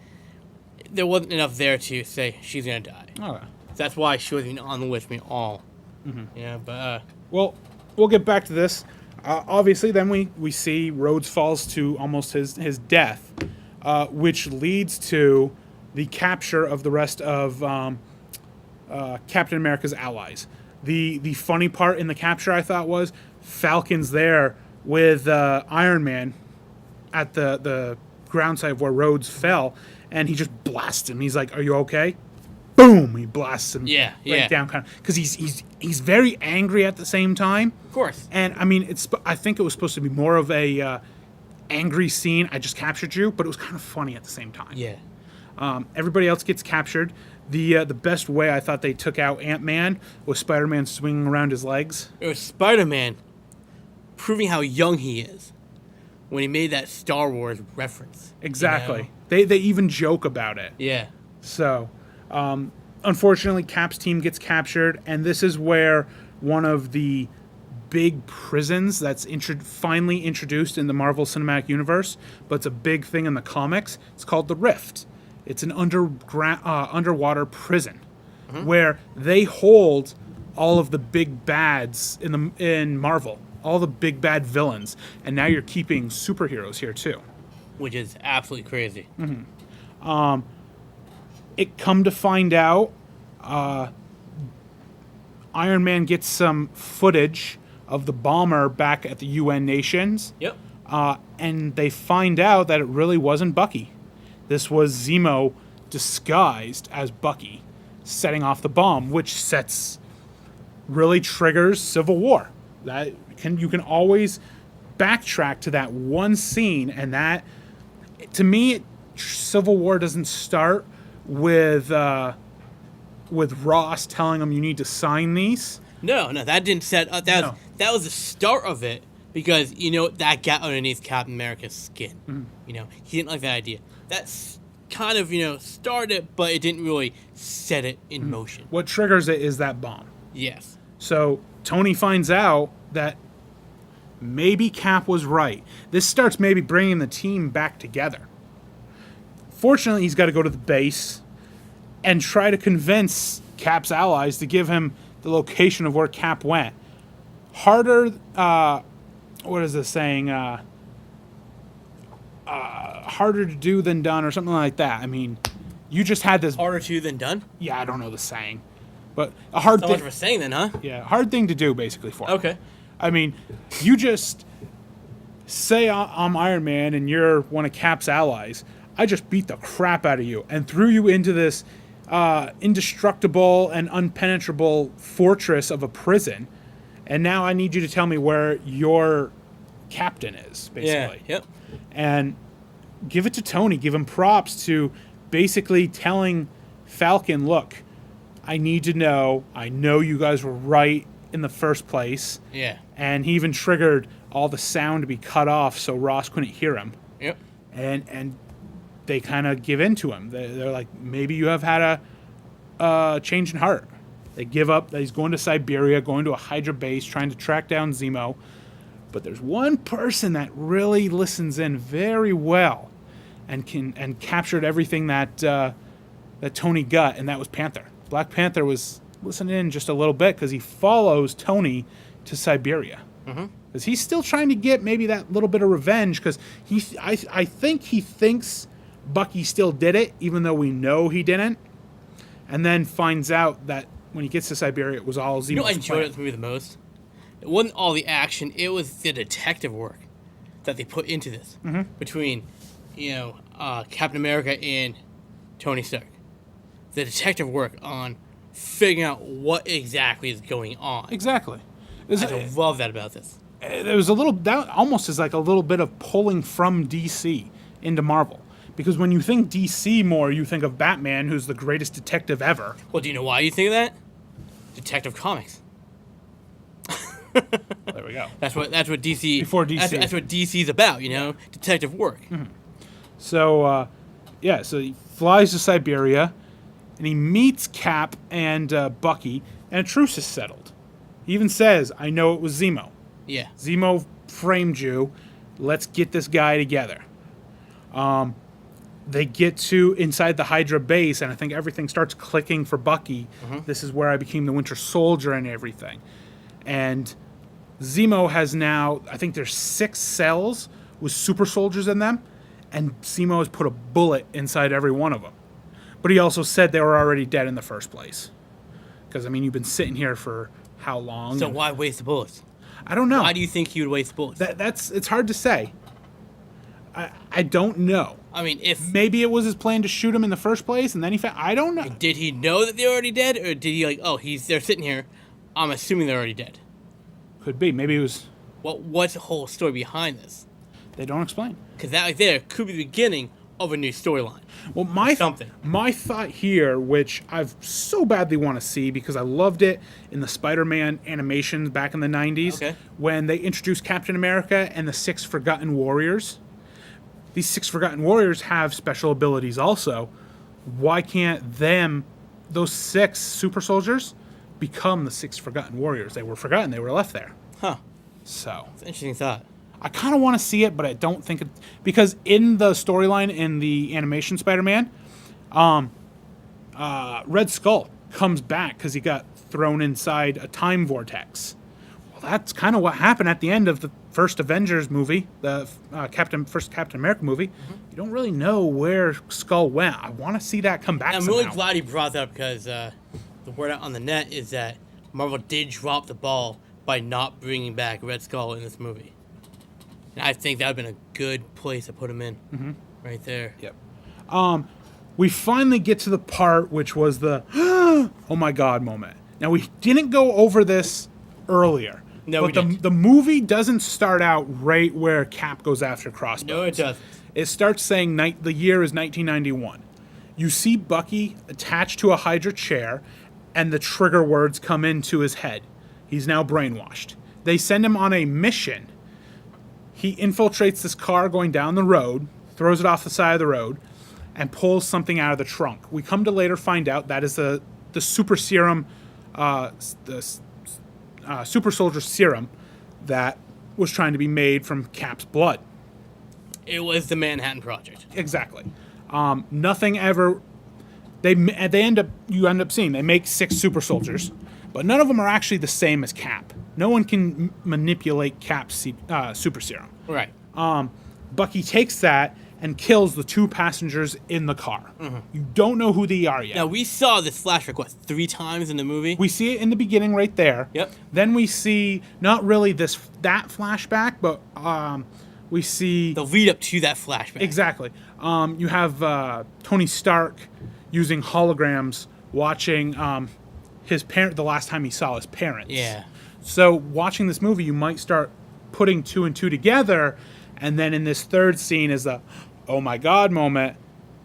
There wasn't enough there to say she's going to die. Okay. So that's why she wasn't even on the list for me all. Mm-hmm. Yeah, but... Well, we'll get back to this. Obviously, then we see Rhodes falls to almost his death, which leads to the capture of the rest of Captain America's allies. The funny part in the capture, I thought, was Falcon's there with Iron Man at the ground site where Rhodes fell, and he just blasts him. He's like, "Are you okay?" Boom! He blasts him down, kind of, because he's very angry at the same time. Of course. And I think it was supposed to be more of a angry scene. I just captured you, but it was kind of funny at the same time. Yeah. Everybody else gets captured. The best way I thought they took out Ant-Man was Spider-Man swinging around his legs. It was Spider-Man proving how young he is when he made that Star Wars reference. Exactly. They even joke about it. Yeah. So, unfortunately, Cap's team gets captured, and this is where one of the big prisons that's finally introduced in the Marvel Cinematic Universe, but it's a big thing in the comics. It's called the Rift. It's an underwater prison where they hold all of the big bads in Marvel. all the big bad villains, and now you're keeping superheroes here too. Which is absolutely crazy. It come to find out, Iron Man gets some footage of the bomber back at the UN nations. Yep. And they find out that it really wasn't Bucky. This was Zemo disguised as Bucky, setting off the bomb, which really triggers Civil War. You can always backtrack to that one scene, and that, to me, Civil War doesn't start with Ross telling him you need to sign these. No, that didn't set up. That was the start of it, because that got underneath Captain America's skin. He didn't like that idea. That's kind of started, but it didn't really set it in motion. What triggers it is that bomb. Yes. So Tony finds out that maybe Cap was right. This starts maybe bringing the team back together. Fortunately, he's got to go to the base and try to convince Cap's allies to give him the location of where Cap went. Harder, what is this saying? Harder to do than done, or something like that. I mean, you just had this. Harder to than done? Yeah, I don't know the saying, but a hard thing. So much for saying then, huh? Yeah, hard thing to do basically for him. Okay. I mean, you just say I'm Iron Man and you're one of Cap's allies. I just beat the crap out of you and threw you into this indestructible and unpenetrable fortress of a prison. And now I need you to tell me where your captain is, basically. Yeah, yep. And give it to Tony. Give him props to basically telling Falcon, look, I need to know. I know you guys were right in the first place. Yeah. And he even triggered all the sound to be cut off so Ross couldn't hear him. Yep. And they kind of give in to him. They're like, maybe you have had a change in heart. They give up that he's going to Siberia, going to a Hydra base, trying to track down Zemo. But there's one person that really listens in very well and captured everything that Tony got, and that was Panther. Black Panther was listening in just a little bit because he follows Tony to Siberia. Because he's still trying to get maybe that little bit of revenge, because I think he thinks Bucky still did it, even though we know he didn't, and then finds out that when he gets to Siberia, it was all Zemo's I enjoyed this movie the most? It wasn't all the action, it was the detective work that they put into this. Between, Captain America and Tony Stark. The detective work on figuring out what exactly is going on. Exactly. I love that about this. There was that almost is like a little bit of pulling from DC into Marvel. Because when you think DC more, you think of Batman, who's the greatest detective ever. Well, do you know why you think of that? Detective Comics. There we go. That's what DC. Before DC. That's what DC's about, detective work. So, so he flies to Siberia, and he meets Cap and Bucky, and a truce is settled. He even says, I know it was Zemo. Yeah. Zemo framed you. Let's get this guy together. They get to inside the Hydra base, and I think everything starts clicking for Bucky. This is where I became the Winter Soldier and everything. And Zemo has now, I think there's 6 cells with super soldiers in them, and Zemo has put a bullet inside every one of them. But he also said they were already dead in the first place. Because, you've been sitting here for how long? So why waste the bullets? I don't know. Why do you think he would waste bullets? It's hard to say. I don't know. If... Maybe it was his plan to shoot him in the first place, and then he found... I don't know. Did he know that they're already dead? Or did he they're sitting here, I'm assuming they're already dead? Could be. Maybe it was... What's the whole story behind this? They don't explain. Because that right there could be the beginning of a new storyline. Well, my thought here, which I so badly want to see because I loved it in the Spider-Man animations back in the 90s, when they introduced Captain America and the 6 Forgotten Warriors. These 6 Forgotten Warriors have special abilities also. Why can't those 6 super soldiers, become the 6 Forgotten Warriors? They were forgotten. They were left there. Huh. So. It's an interesting thought. I kind of want to see it, but I don't think it... Because in the storyline in the animation Spider-Man, Red Skull comes back because he got thrown inside a time vortex. well, that's kind of what happened at the end of the first Avengers movie, the first Captain America movie. You don't really know where Skull went. I want to see that come back I'm somehow. really glad you brought that up because the word out on the net is that Marvel did drop the ball by not bringing back Red Skull in this movie. And I think that would have been a good place to put him in. Right there. Yep. We finally get to the part which was the oh my god moment. Now, we didn't go over this earlier. No, but we didn't. The movie doesn't start out right where Cap goes after Crossbones. No, it doesn't. It starts saying the year is 1991. You see Bucky attached to a Hydra chair, and the trigger words come into his head. He's now brainwashed. They send him on a mission. He infiltrates this car going down the road, throws it off the side of the road, and pulls something out of the trunk. We come to later find out that is the super serum, super soldier serum that was trying to be made from Cap's blood. It was the Manhattan Project. Exactly. Nothing ever. You end up seeing they make 6 super soldiers, but none of them are actually the same as Cap. No one can manipulate Cap's super serum. Right. Bucky takes that and kills the 2 passengers in the car. You don't know who they are yet. Now, we saw this flashback, 3 times in the movie? We see it in the beginning right there. Yep. Then we see not really that flashback, but we see The lead up to that flashback. exactly. You have Tony Stark using holograms, watching his parent the last time he saw his parents. Yeah. So watching this movie, you might start putting 2 and 2 together, and then in this third scene is the oh my god moment.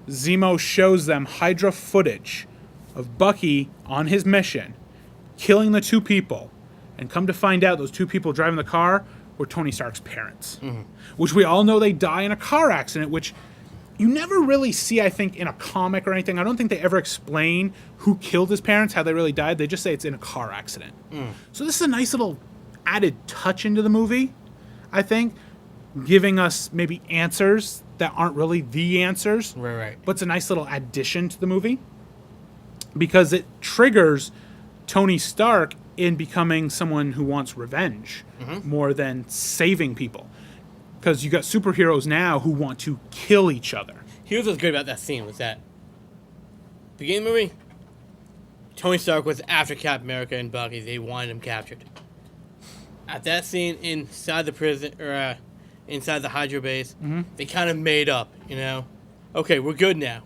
Zemo shows them Hydra footage of Bucky on his mission, killing the 2 people, and come to find out those 2 people driving the car were Tony Stark's parents, which we all know they die in a car accident, which you never really see, I think, in a comic or anything. I don't think they ever explain who killed his parents, how they really died. They just say it's in a car accident. So this is a nice little added touch into the movie, I think, giving us maybe answers that aren't really the answers. Right. But it's a nice little addition to the movie because it triggers Tony Stark in becoming someone who wants revenge more than saving people. Because you got superheroes now who want to kill each other. Here's what's good about that scene was that beginning of the movie, Tony Stark was after Captain America and Bucky. They wanted him captured. At that scene inside the prison or inside the Hydra base, they kind of made up, okay, we're good now.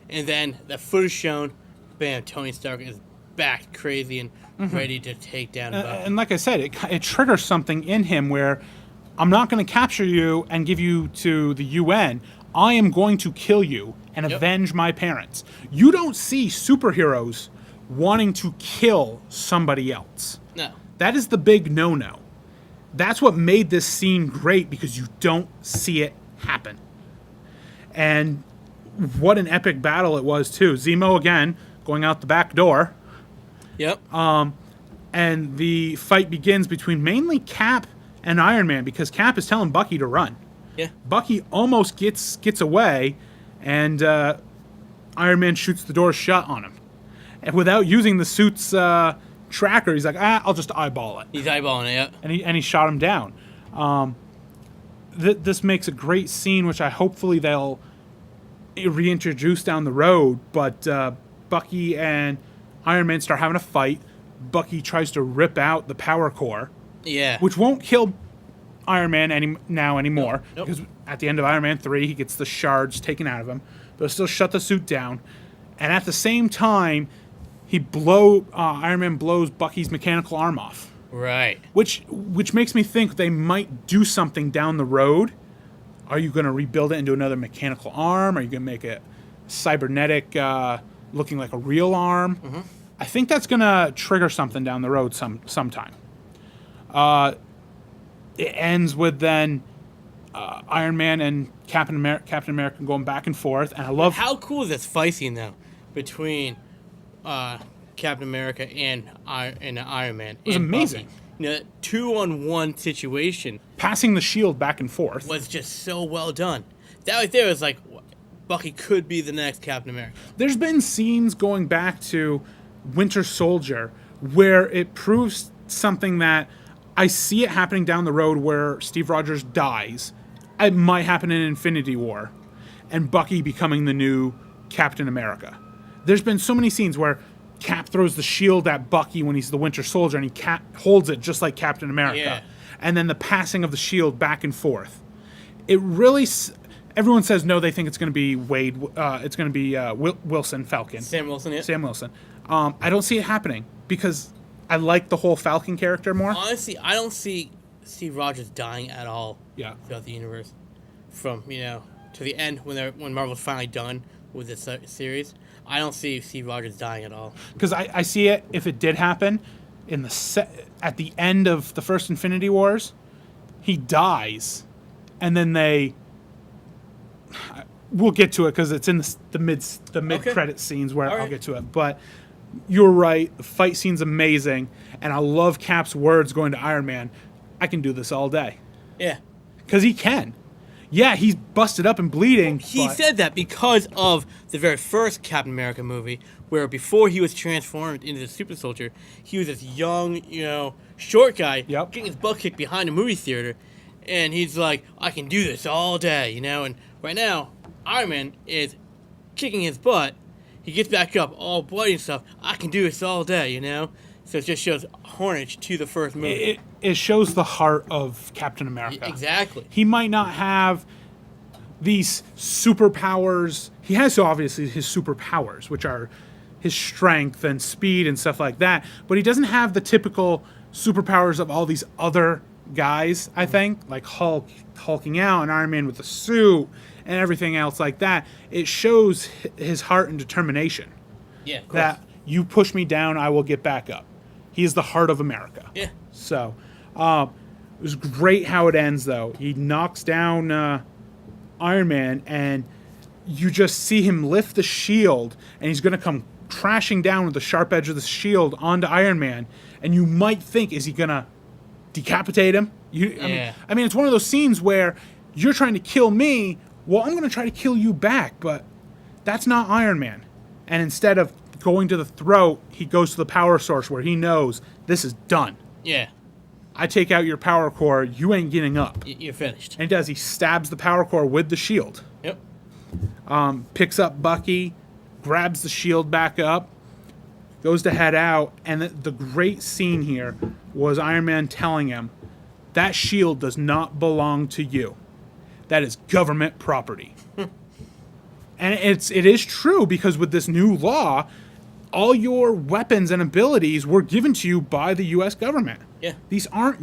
And then the footage shown, bam, Tony Stark is back crazy and ready to take down Bucky. And like I said, it triggers something in him where I'm not going to capture you and give you to the UN. I am going to kill you and avenge my parents. You don't see superheroes wanting to kill somebody else. No. That is the big no-no. That's what made this scene great because you don't see it happen. And what an epic battle it was, too. Zemo, again, going out the back door. Yep. And the fight begins between mainly Cap and Iron Man because Cap is telling Bucky to run. Yeah. Bucky almost gets away, and Iron Man shoots the door shut on him. And without using the suit's tracker, he's like, I'll just eyeball it. He's eyeballing it, yeah. And he shot him down. This makes a great scene, which hopefully they'll reintroduce down the road. But Bucky and Iron Man start having a fight. Bucky tries to rip out the power core. Yeah. Which won't kill Iron Man anymore. Nope. Because at the end of Iron Man 3, he gets the shards taken out of him. But it'll still shut the suit down. And at the same time, Iron Man blows Bucky's mechanical arm off. Right. Which makes me think they might do something down the road. Are you going to rebuild it into another mechanical arm? Are you going to make it cybernetic, looking like a real arm? I think that's going to trigger something down the road sometime. It ends with then Iron Man and Captain America going back and forth, and I love How cool is this fight scene though between Captain America and Iron Man? It was amazing. Bucky. 2-on-1 situation passing the shield back and forth. was just so well done. That right there was like Bucky could be the next Captain America. There's been scenes going back to Winter Soldier where it proves something that I see it happening down the road where Steve Rogers dies. It might happen in Infinity War, and Bucky becoming the new Captain America. There's been so many scenes where Cap throws the shield at Bucky when he's the Winter Soldier, and he holds it just like Captain America. Yeah. And then the passing of the shield back and forth. It really... Everyone says no, they think it's going to be Wade. It's going to be Wilson, Falcon. Sam Wilson, yeah. Sam Wilson. I don't see it happening because I like the whole Falcon character more. Honestly, I don't see Steve Rogers dying at all. Yeah. Throughout the universe, from to the end when Marvel's finally done with this series, I don't see Steve Rogers dying at all. Because I see it if it did happen at the end of the first Infinity Wars, he dies, and then we'll get to it because it's in the mid credit scenes where I'll get to it. But you're right, the fight scene's amazing, and I love Cap's words going to Iron Man. I can do this all day. Yeah. Because he can. Yeah, he's busted up and bleeding. He said that because of the very first Captain America movie, where before he was transformed into the super soldier, he was this young, short guy getting his butt kicked behind a movie theater, and he's like, I can do this all day, and right now, Iron Man is kicking his butt. He gets back up all bloody and stuff. I can do this all day, So it just shows homage to the first movie. It shows the heart of Captain America. Exactly. He might not have these superpowers. He has obviously his superpowers, which are his strength and speed and stuff like that. But he doesn't have the typical superpowers of all these other guys, I think. Like Hulk hulking out and Iron Man with the suit and everything else like that. It shows his heart and determination. Yeah, of course. That you push me down, I will get back up. He is the heart of America. Yeah. So, it was great how it ends, though. He knocks down Iron Man, and you just see him lift the shield, and he's going to come crashing down with the sharp edge of the shield onto Iron Man. And you might think, is he going to decapitate him? I mean, it's one of those scenes where you're trying to kill me. Well, I'm going to try to kill you back, but that's not Iron Man. And instead of going to the throat, he goes to the power source where he knows this is done. Yeah. I take out your power core, you ain't getting up. You're finished. And he does. He stabs the power core with the shield. Yep. Picks up Bucky, grabs the shield back up, goes to head out, and the great scene here was Iron Man telling him, that shield does not belong to you. That is government property. And it is true, because with this new law, all your weapons and abilities were given to you by the U.S. government. Yeah. These aren't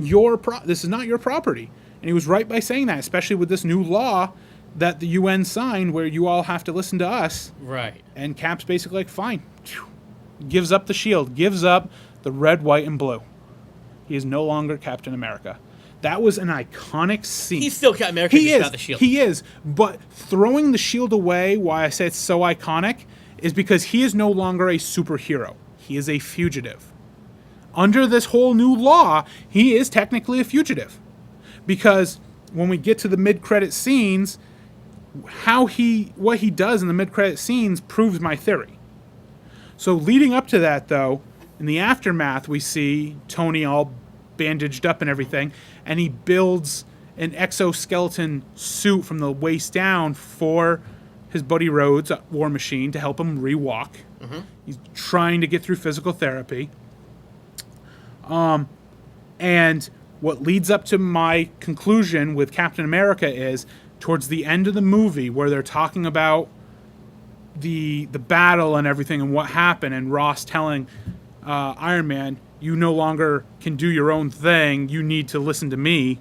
this is not your property. And he was right by saying that, especially with this new law that the UN signed where you all have to listen to us. Right. And Cap's basically like, fine. Gives up the shield, gives up the red, white, and blue. He is no longer Captain America. That was an iconic scene. He's still Captain America. He is. The shield. He is. But throwing the shield away, why I say it's so iconic, is because he is no longer a superhero. He is a fugitive. Under this whole new law, he is technically a fugitive. Because when we get to the mid-credit scenes, what he does in the mid-credit scenes proves my theory. So leading up to that, though, in the aftermath, we see Tony all bandaged up and everything, and he builds an exoskeleton suit from the waist down for his buddy Rhodes, War Machine, to help him re-walk. Mm-hmm. He's trying to get through physical therapy. And what leads up to my conclusion with Captain America is, towards the end of the movie, where they're talking about the battle and everything and what happened, and Ross telling Iron Man, you no longer can do your own thing, you need to listen to me.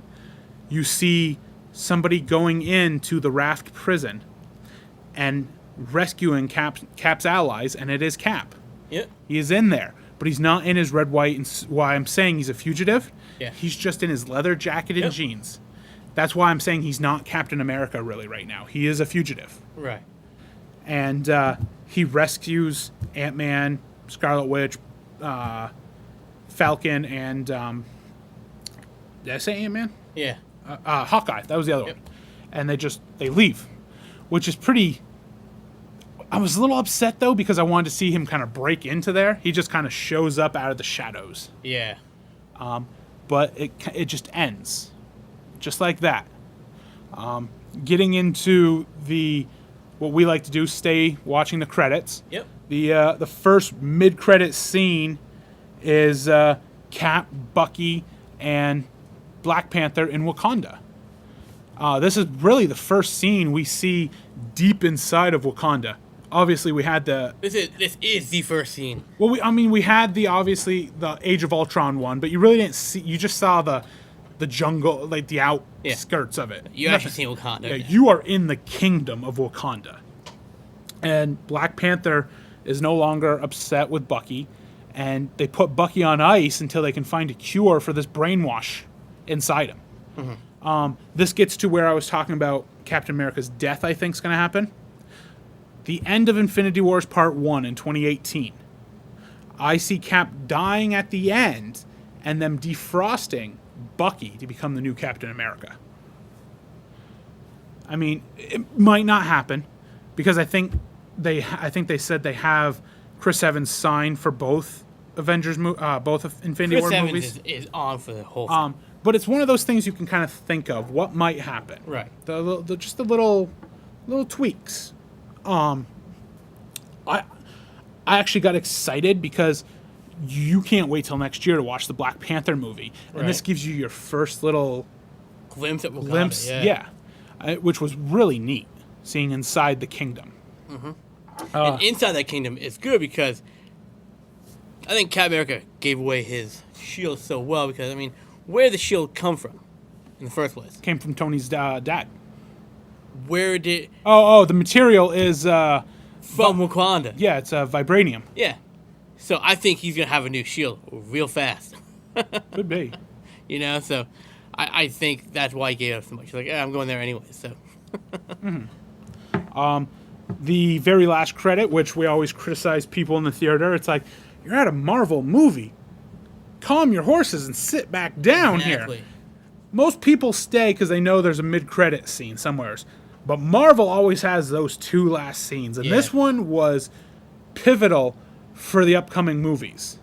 You see somebody going into the Raft prison and rescuing Cap's allies, and it is Cap. Yep. He is in there, but he's not in his red, white, and why I'm saying he's a fugitive. Yeah. He's just in his leather jacket and jeans. That's why I'm saying he's not Captain America really right now. He is a fugitive. Right. And he rescues Ant-Man, Scarlet Witch, Falcon, and did I say Ant-Man? Yeah. Hawkeye. That was the other one. And they leave, which is pretty. I was a little upset though, because I wanted to see him kind of break into there. He just kind of shows up out of the shadows. Yeah. but it just ends, just like that. Getting into what we like to do, stay watching the credits. Yep. The first mid-credit scene is Cap, Bucky, and Black Panther in Wakanda. This is really the first scene we see deep inside of Wakanda. Obviously, we had This is the first scene. Well, we had the Age of Ultron one, but you really didn't see. You just saw the jungle, like the outskirts of it. You actually see Wakanda. Yeah, you are in the kingdom of Wakanda. And Black Panther is no longer upset with Bucky, and they put Bucky on ice until they can find a cure for this brainwash inside him. Mm-hmm. This gets to where I was talking about Captain America's death, I think, is going to happen. The end of Infinity Wars Part 1 in 2018. I see Cap dying at the end and them defrosting Bucky to become the new Captain America. I mean, it might not happen because I think they said they have Chris Evans signed for both both of Infinity War movies. Chris Evans is on for the whole thing. But it's one of those things you can kind of think of what might happen. Right. Just the little tweaks. I actually got excited because you can't wait till next year to watch the Black Panther movie, and this gives you your first little glimpse of Wakanda, yeah, which was really neat, seeing inside the kingdom. Mm-hmm. And inside that kingdom is good because I think Captain America gave away his shield so well because, I mean, where did the shield come from in the first place? Came from Tony's dad. Where did... the material is... from Wakanda. Yeah, it's vibranium. Yeah. So I think he's going to have a new shield real fast. Could be. You know, so I think that's why he gave up so much. He's like, I'm going there anyway, so... Mm-hmm. The very last credit, which we always criticize people in the theater, it's like, you're at a Marvel movie. Calm your horses and sit back down here. Most people stay because they know there's a mid-credit scene somewhere. But Marvel always has those two last scenes. And this one was pivotal for the upcoming movies.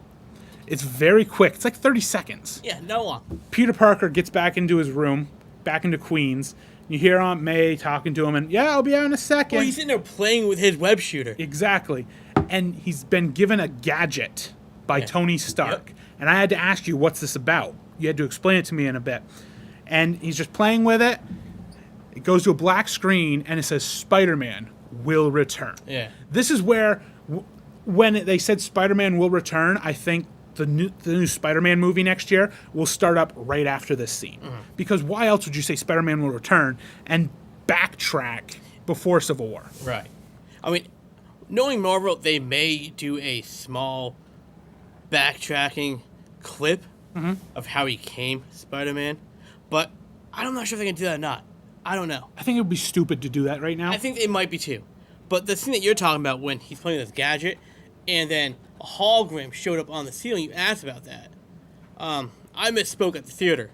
It's very quick. It's like 30 seconds. Yeah, no long. Peter Parker gets back into his room, back into Queens. You hear Aunt May talking to him, and, I'll be out in a second. Well, he's sitting there playing with his web shooter. Exactly. And he's been given a gadget by Tony Stark. Yep. And I had to ask you, what's this about? You had to explain it to me in a bit. And he's just playing with it. It goes to a black screen, and it says, Spider-Man will return. Yeah. This is where, when they said Spider-Man will return, I think the new Spider-Man movie next year will start up right after this scene. Mm-hmm. Because why else would you say Spider-Man will return and backtrack before Civil War? Right. I mean, knowing Marvel, they may do a small backtracking clip of how he became Spider-Man, but I'm not sure if they can do that or not. I don't know. I think it would be stupid to do that right now. I think it might be too. But the scene that you're talking about when he's playing this gadget and then a hologram showed up on the ceiling, you asked about that. I misspoke at the theater.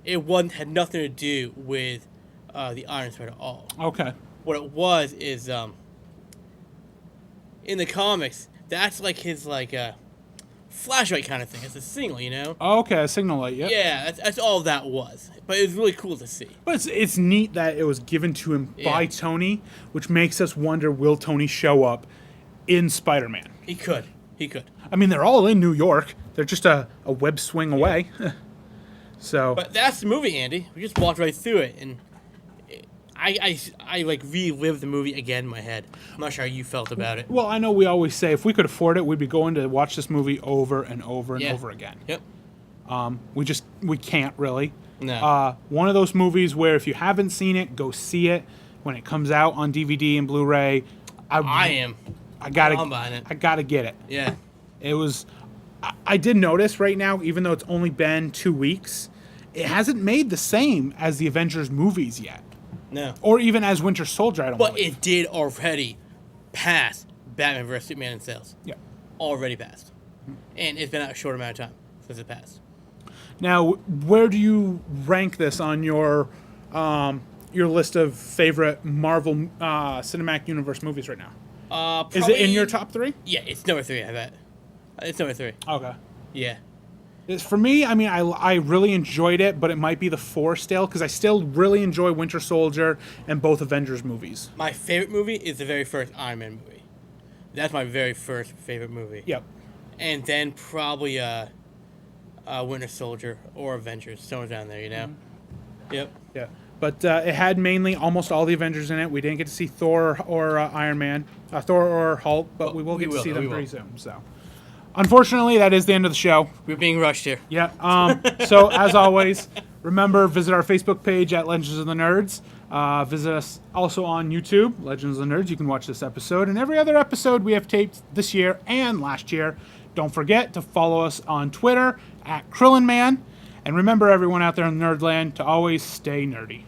It had nothing to do with the Iron Spider at all. Okay. What it was is in the comics, that's like his flashlight kind of thing. It's a signal, you know? Oh, okay, a signal light, yep. Yeah, that's all that was. But it was really cool to see. But it's neat that it was given to him by Tony, which makes us wonder, will Tony show up in Spider-Man? He could. I mean, they're all in New York. They're just a web swing away. So. But that's the movie, Andy. We just walked right through it, and I relived the movie again in my head. I'm not sure how you felt about it. Well, I know we always say if we could afford it, we'd be going to watch this movie over and over and over again. Yep. We can't really. No. One of those movies where if you haven't seen it, go see it when it comes out on DVD and Blu-ray. I'm buying it. I gotta get it. Yeah. It was. I did notice right now, even though it's only been 2 weeks, it hasn't made the same as the Avengers movies yet. No. Or even as Winter Soldier, I don't believe. But it did already pass Batman vs. Superman in sales. Yeah. Already passed. And it's been out a short amount of time since it passed. Now, where do you rank this on your list of favorite Marvel Cinematic Universe movies right now? Probably, is it in your top 3? Yeah, it's number 3, I bet. It's number 3. Okay. Yeah. For me, I mean, I really enjoyed it, but it might be the 4 still, because I still really enjoy Winter Soldier and both Avengers movies. My favorite movie is the very first Iron Man movie. That's my very first favorite movie. Yep. And then probably Winter Soldier or Avengers, somewhere down there, you know? Mm-hmm. Yep. Yeah. But it had mainly almost all the Avengers in it. We didn't get to see Thor or Iron Man, Thor or Hulk, but we will get to see them pretty soon. So, unfortunately, that is the end of the show. We're being rushed here. Yeah. So, as always, remember, visit our Facebook page at Legends of the Nerds. Visit us also on YouTube, Legends of the Nerds. You can watch this episode and every other episode we have taped this year and last year. Don't forget to follow us on Twitter at KrillinMan. And remember, everyone out there in Nerdland, to always stay nerdy.